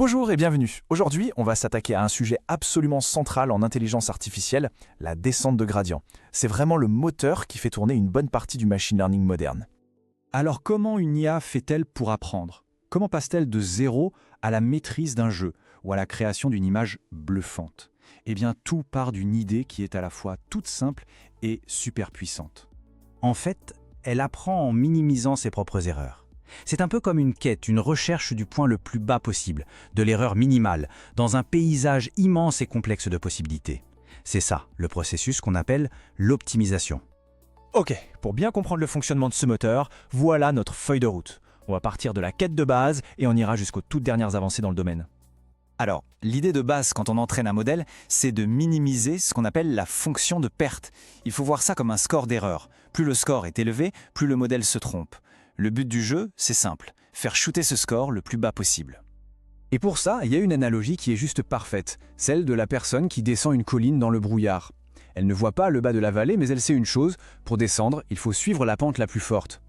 Bonjour et bienvenue. Aujourd'hui, on va s'attaquer à un sujet absolument central en intelligence artificielle, la descente de gradient. C'est vraiment le moteur qui fait tourner une bonne partie du machine learning moderne. Alors comment une IA fait-elle pour apprendre? Comment passe-t-elle de zéro à la maîtrise d'un jeu ou à la création d'une image bluffante? Eh bien, tout part d'une idée qui est à la fois toute simple et super puissante. En fait, elle apprend en minimisant ses propres erreurs. C'est un peu comme une quête, une recherche du point le plus bas possible, de l'erreur minimale, dans un paysage immense et complexe de possibilités. C'est ça, le processus qu'on appelle l'optimisation. Ok, pour bien comprendre le fonctionnement de ce moteur, voilà notre feuille de route. On va partir de la quête de base et on ira jusqu'aux toutes dernières avancées dans le domaine. Alors, l'idée de base quand on entraîne un modèle, c'est de minimiser ce qu'on appelle la fonction de perte. Il faut voir ça comme un score d'erreur. Plus le score est élevé, plus le modèle se trompe. Le but du jeu, c'est simple, faire shooter ce score le plus bas possible. Et pour ça, il y a une analogie qui est juste parfaite, celle de la personne qui descend une colline dans le brouillard. Elle ne voit pas le bas de la vallée, mais elle sait une chose, pour descendre, il faut suivre la pente la plus forte.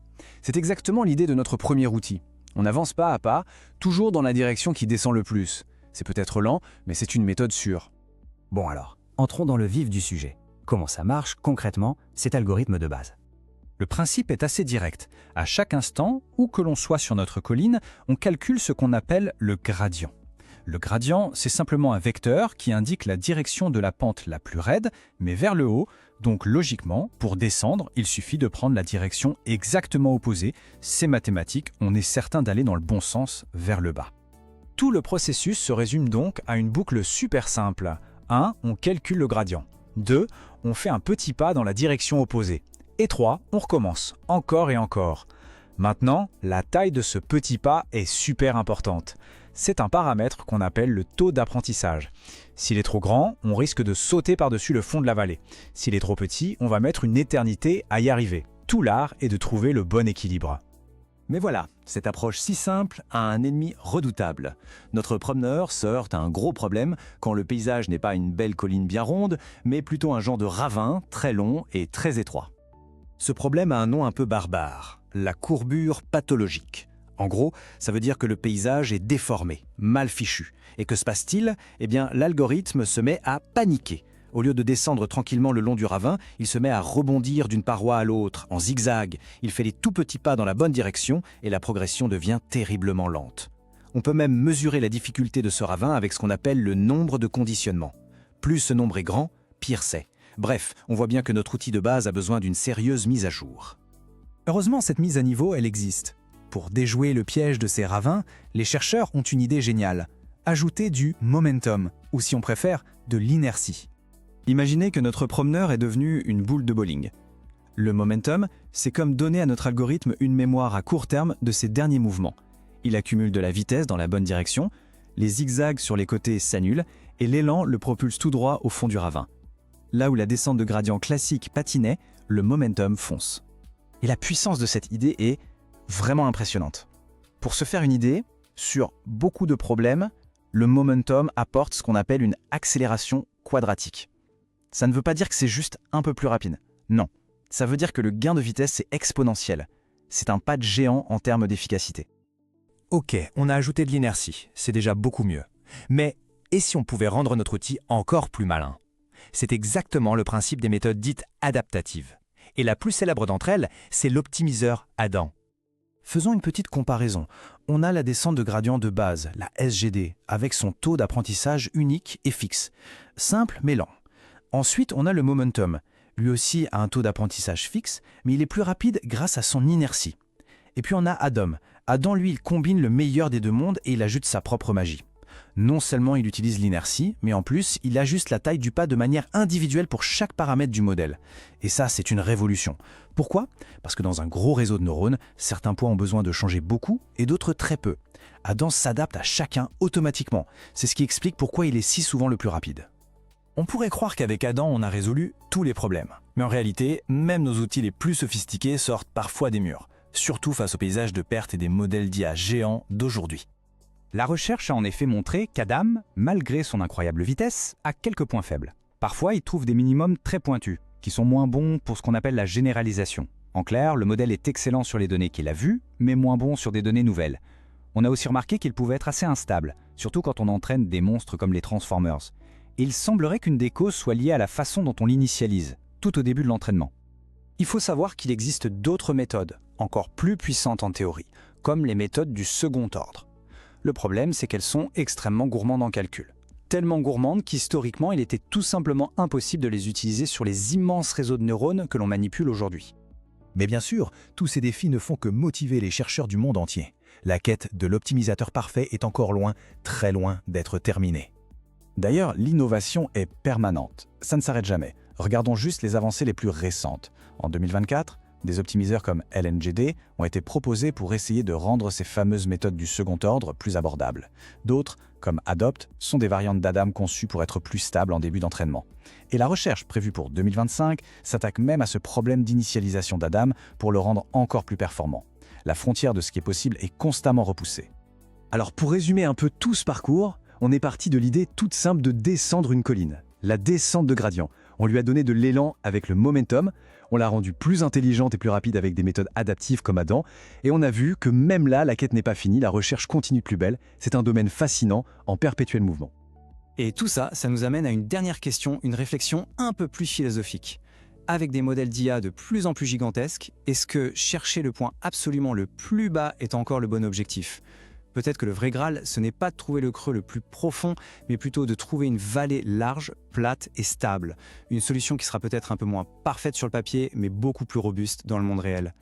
C'est exactement l'idée de notre premier outil. On avance pas à pas, toujours dans la direction qui descend le plus. C'est peut-être lent, mais c'est une méthode sûre. Bon alors, entrons dans le vif du sujet. Comment ça marche concrètement, cet algorithme de base? Le principe est assez direct. À chaque instant, où que l'on soit sur notre colline, on calcule ce qu'on appelle le gradient. Le gradient, c'est simplement un vecteur qui indique la direction de la pente la plus raide, mais vers le haut. Donc logiquement, pour descendre, il suffit de prendre la direction exactement opposée. C'est mathématique, on est certain d'aller dans le bon sens, vers le bas. Tout le processus se résume donc à une boucle super simple. 1. On calcule le gradient. 2. On fait un petit pas dans la direction opposée. Et 3. On recommence, encore et encore. Maintenant, la taille de ce petit pas est super importante. C'est un paramètre qu'on appelle le taux d'apprentissage. S'il est trop grand, on risque de sauter par-dessus le fond de la vallée. S'il est trop petit, on va mettre une éternité à y arriver. Tout l'art est de trouver le bon équilibre. Mais voilà, cette approche si simple a un ennemi redoutable. Notre promeneur se heurte à un gros problème quand le paysage n'est pas une belle colline bien ronde, mais plutôt un genre de ravin très long et très étroit. Ce problème a un nom un peu barbare, la courbure pathologique. En gros, ça veut dire que le paysage est déformé, mal fichu. Et que se passe-t-il? Eh bien, l'algorithme se met à paniquer. Au lieu de descendre tranquillement le long du ravin, il se met à rebondir d'une paroi à l'autre, en zigzag. Il fait les tout petits pas dans la bonne direction et la progression devient terriblement lente. On peut même mesurer la difficulté de ce ravin avec ce qu'on appelle le nombre de conditionnements. Plus ce nombre est grand, pire c'est. Bref, on voit bien que notre outil de base a besoin d'une sérieuse mise à jour. Heureusement, cette mise à niveau, elle existe. Pour déjouer le piège de ces ravins, les chercheurs ont une idée géniale. Ajouter du momentum, ou si on préfère, de l'inertie. Imaginez que notre promeneur est devenu une boule de bowling. Le momentum, c'est comme donner à notre algorithme une mémoire à court terme de ses derniers mouvements. Il accumule de la vitesse dans la bonne direction, les zigzags sur les côtés s'annulent et l'élan le propulse tout droit au fond du ravin. Là où la descente de gradient classique patinait, le momentum fonce. Et la puissance de cette idée est vraiment impressionnante. Pour se faire une idée, sur beaucoup de problèmes, le momentum apporte ce qu'on appelle une accélération quadratique. Ça ne veut pas dire que c'est juste un peu plus rapide. Non, ça veut dire que le gain de vitesse est exponentiel. C'est un pas de géant en termes d'efficacité. Ok, on a ajouté de l'inertie, c'est déjà beaucoup mieux. Mais et si on pouvait rendre notre outil encore plus malin? C'est exactement le principe des méthodes dites adaptatives. Et la plus célèbre d'entre elles, c'est l'optimiseur Adam. Faisons une petite comparaison. On a la descente de gradient de base, la SGD, avec son taux d'apprentissage unique et fixe. Simple mais lent. Ensuite, on a le momentum. Lui aussi a un taux d'apprentissage fixe, mais il est plus rapide grâce à son inertie. Et puis on a Adam. Adam, lui, il combine le meilleur des deux mondes et il ajoute sa propre magie. Non seulement il utilise l'inertie, mais en plus, il ajuste la taille du pas de manière individuelle pour chaque paramètre du modèle. Et ça, c'est une révolution. Pourquoi? Parce que dans un gros réseau de neurones, certains points ont besoin de changer beaucoup et d'autres très peu. Adam s'adapte à chacun automatiquement. C'est ce qui explique pourquoi il est si souvent le plus rapide. On pourrait croire qu'avec Adam, on a résolu tous les problèmes. Mais en réalité, même nos outils les plus sophistiqués sortent parfois des murs, surtout face au paysage de perte et des modèles d'IA géants d'aujourd'hui. La recherche a en effet montré qu'Adam, malgré son incroyable vitesse, a quelques points faibles. Parfois, il trouve des minimums très pointus, qui sont moins bons pour ce qu'on appelle la généralisation. En clair, le modèle est excellent sur les données qu'il a vues, mais moins bon sur des données nouvelles. On a aussi remarqué qu'il pouvait être assez instable, surtout quand on entraîne des monstres comme les Transformers. Et il semblerait qu'une des causes soit liée à la façon dont on l'initialise, tout au début de l'entraînement. Il faut savoir qu'il existe d'autres méthodes, encore plus puissantes en théorie, comme les méthodes du second ordre. Le problème, c'est qu'elles sont extrêmement gourmandes en calcul. Tellement gourmandes qu'historiquement, il était tout simplement impossible de les utiliser sur les immenses réseaux de neurones que l'on manipule aujourd'hui. Mais bien sûr, tous ces défis ne font que motiver les chercheurs du monde entier. La quête de l'optimisateur parfait est encore loin, très loin d'être terminée. D'ailleurs, l'innovation est permanente. Ça ne s'arrête jamais. Regardons juste les avancées les plus récentes. En 2024, des optimiseurs comme LNGD ont été proposés pour essayer de rendre ces fameuses méthodes du second ordre plus abordables. D'autres, comme ADOPT, sont des variantes d'Adam conçues pour être plus stables en début d'entraînement. Et la recherche prévue pour 2025 s'attaque même à ce problème d'initialisation d'Adam pour le rendre encore plus performant. La frontière de ce qui est possible est constamment repoussée. Alors pour résumer un peu tout ce parcours, on est parti de l'idée toute simple de descendre une colline, la descente de gradient. On lui a donné de l'élan avec le momentum, on l'a rendue plus intelligente et plus rapide avec des méthodes adaptives comme Adam, et on a vu que même là, la quête n'est pas finie, la recherche continue de plus belle, c'est un domaine fascinant, en perpétuel mouvement. Et tout ça, ça nous amène à une dernière question, une réflexion un peu plus philosophique. Avec des modèles d'IA de plus en plus gigantesques, est-ce que chercher le point absolument le plus bas est encore le bon objectif ? Peut-être que le vrai Graal, ce n'est pas de trouver le creux le plus profond, mais plutôt de trouver une vallée large, plate et stable. Une solution qui sera peut-être un peu moins parfaite sur le papier, mais beaucoup plus robuste dans le monde réel.